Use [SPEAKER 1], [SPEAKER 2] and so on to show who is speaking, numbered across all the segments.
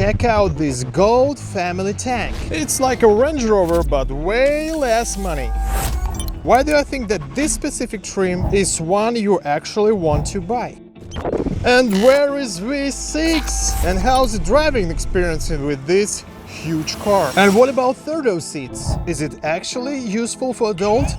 [SPEAKER 1] check out this gold family tank. It's like a Range Rover, but way less money. Why do I think that this specific trim is one you actually want to buy? And where is V6? And how's the driving experience with this huge car? And what about third row seats? Is it actually useful for adults?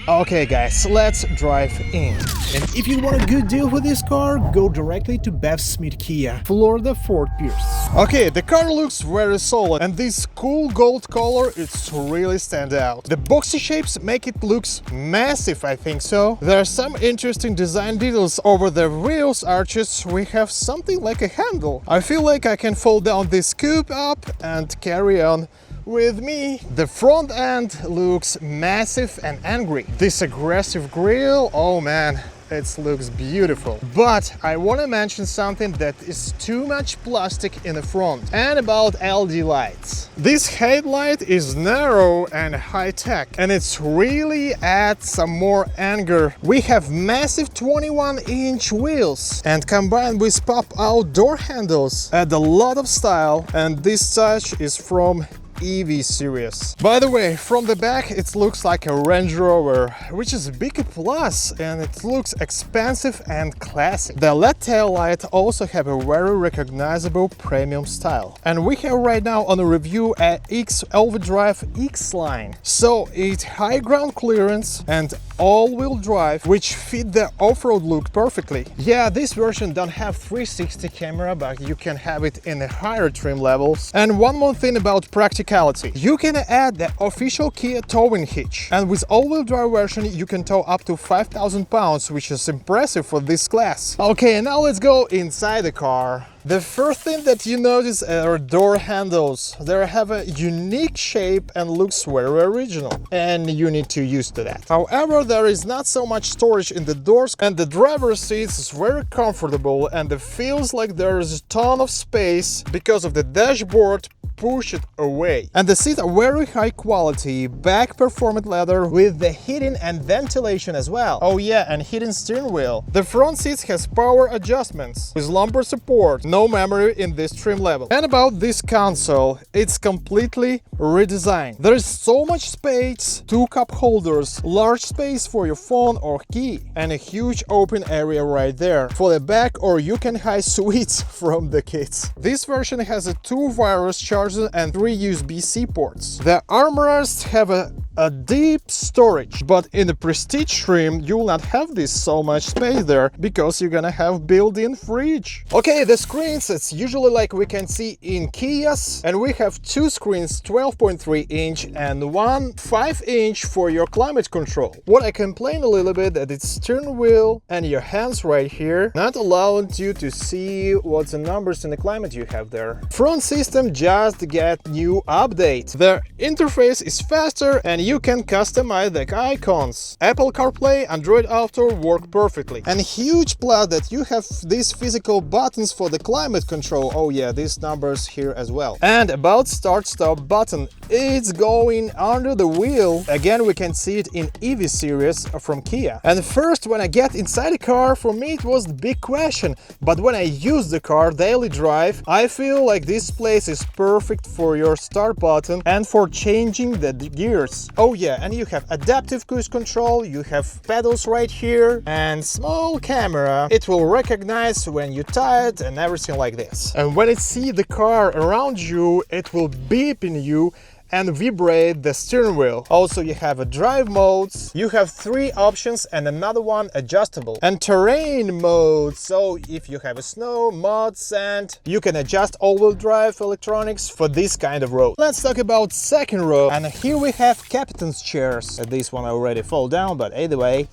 [SPEAKER 1] Okay guys, let's drive in. And if you want a good deal for this car, go directly to Bev Smith Kia, Florida Fort Pierce. Okay, the car looks very solid and this cool gold color, it's really stand out. The boxy shapes make it looks massive, I think so. There are some interesting design details over the wheels arches. We have something like a handle. I feel like I can fold down this coupe up and carry on with me. The front end looks massive and angry. This aggressive grille, oh man, it looks beautiful. But I want to mention something that is too much plastic in the front, and about LED lights. This headlight is narrow and high-tech, and it's really adds some more anger. We have massive 21-inch wheels, and combined with pop-out door handles, add a lot of style, and this touch is from EV series. By the way, from the back it looks like a Range Rover, which is a big plus, and it looks expensive and classic. The LED tail light also have a very recognizable premium style. And we have right now on a review a X all-wheel drive X line. So it's high ground clearance and all-wheel drive, which fit the off-road look perfectly. Yeah, this version don't have 360 camera, but you can have it in the higher trim levels. And one more thing about practicality. You can add the official Kia towing hitch, and with all-wheel drive version you can tow up to 5,000 pounds, which is impressive for this class. Okay, now let's go inside the car. The first thing that you notice are door handles. They have a unique shape and looks very original, and you need to use to that. However, there is not so much storage in the doors, and the driver's seat is very comfortable, and it feels like there is a ton of space because of the dashboard push it away. And the seats are very high quality, back performant leather with the heating and ventilation as well. Oh yeah, and heating steering wheel. The front seats has power adjustments with lumbar support, no memory in this trim level. And about this console, it's completely redesigned. There is so much space, 2 cup holders, large space for your phone or key, and a huge open area right there for the back, or you can hide sweets from the kids. This version has a 2 wireless chargers and 3 USB-C ports. The armrests have a deep storage, but in the prestige trim you will not have this so much space there because you're gonna have built-in fridge. Okay, the screens, it's usually like we can see in Kias, and we have 2 screens, 12.3 inch and 1 5-inch for your climate control. What I complain a little bit that it's steering wheel and your hands right here not allowing you to see what's the numbers in the climate you have there. Front system just get new update. The interface is faster and you can customize the icons. Apple CarPlay, Android Auto work perfectly. And huge plus that you have these physical buttons for the climate control. Oh yeah, these numbers here as well. And about start-stop button, it's going under the wheel. Again, we can see it in EV series from Kia. And first, when I get inside the car, for me it was the big question. But when I use the car daily drive, I feel like this place is perfect for your start button and for changing the gears. Oh yeah, and you have adaptive cruise control, you have pedals right here, and small camera. It will recognize when you're tired and everything like this. And when it sees the car around you, it will beep in you and vibrate the steering wheel. Also, you have a drive modes, you have 3 options and another one adjustable, and terrain mode. So if you have a snow, mud, sand, you can adjust all-wheel drive electronics for this kind of road. Let's talk about second row, and here we have captain's chairs. This one already fall down, but either way.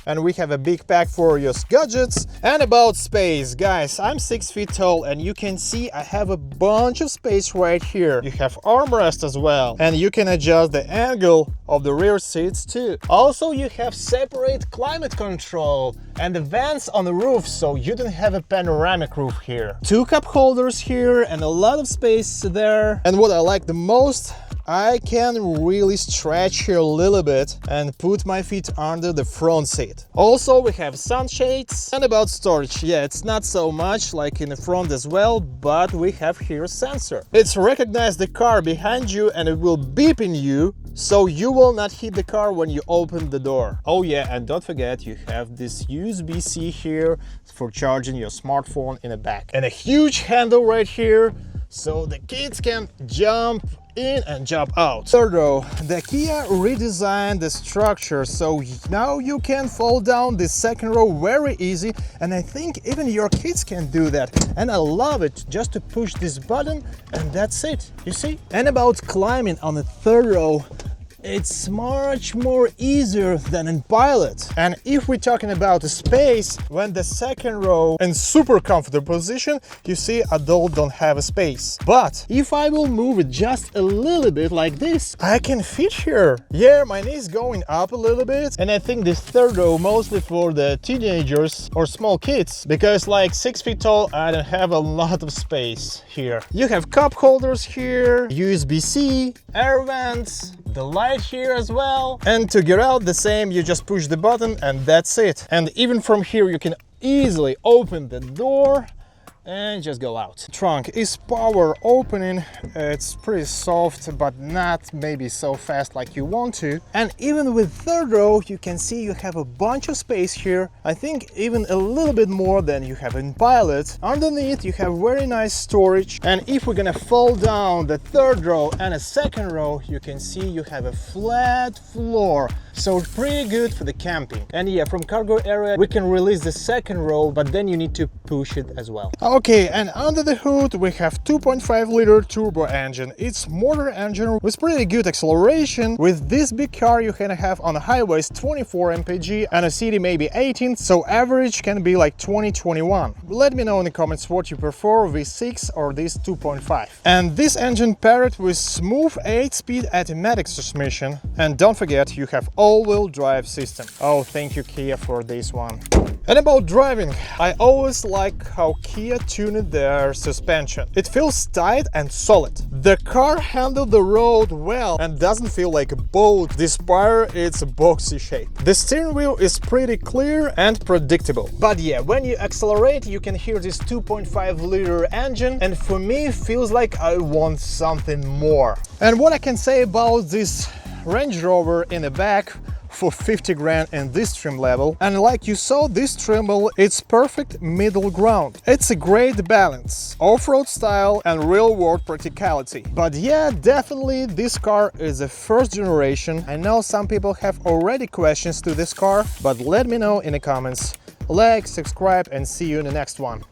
[SPEAKER 1] And we have a big pack for your gadgets. And about space, guys, I'm 6 feet tall and you can see I have a bunch of space right here. You have armrest as well, and you can adjust the angle of the rear seats too. Also, you have separate climate control and the vents on the roof, so you don't have a panoramic roof here. 2 cup holders here and a lot of space there. And what I like the most, I can really stretch here a little bit and put my feet under the front seat. Also, we have sunshades. And about storage, yeah, it's not so much like in the front as well, but we have here a sensor. It's recognize the car behind you and it will beep in you, so you will not hit the car when you open the door. Oh yeah, and don't forget you have this USB-C here for charging your smartphone in the back. And a huge handle right here, so the kids can jump in and jump out. Third row, the Kia redesigned the structure, so now you can fold down the second row very easy, and I think even your kids can do that. And I love it, just to push this button and that's it, you see? And about climbing on the third row, it's much more easier than in Pilot. And if we're talking about the space, when the second row in super comfortable position, you see adult don't have a space. But if I will move it just a little bit like this, I can fit here. Yeah, my knee is going up a little bit. And I think this third row mostly for the teenagers or small kids, because like 6 feet tall, I don't have a lot of space here. You have cup holders here, USB-C, air vents, the light here as well. And to get out the same, you just push the button and that's it. And even from here you can easily open the door and just go out. Trunk is power opening. It's pretty soft, but not maybe so fast like you want to. And even with third row, you can see you have a bunch of space here. I think even a little bit more than you have in Pilot. Underneath, you have very nice storage. And if we're gonna fold down the third row and a second row, you can see you have a flat floor. So pretty good for the camping. And yeah, from cargo area, we can release the second row, but then you need to push it as well. Okay, and under the hood we have 2.5-liter turbo engine. It's motor engine with pretty good acceleration. With this big car you can have on the highways 24 mpg and a city maybe 18, so average can be like 20-21. Let me know in the comments what you prefer, V6 or this 2.5. And this engine paired with smooth 8-speed automatic transmission. And don't forget you have all-wheel drive system. Oh, thank you Kia for this one. And about driving, I always like how Kia tuned their suspension. It feels tight and solid. The car handled the road well and doesn't feel like a boat, despite its boxy shape. The steering wheel is pretty clear and predictable. But yeah, when you accelerate, you can hear this 2.5-liter engine, and for me it feels like I want something more. And what I can say about this Range Rover in the back, for 50 grand in this trim level, and like you saw, this trim level, it's perfect middle ground. It's a great balance, off-road style and real-world practicality. But yeah, definitely this car is a first generation. I know some people have already questions to this car, but let me know in the comments. Like, subscribe, and see you in the next one.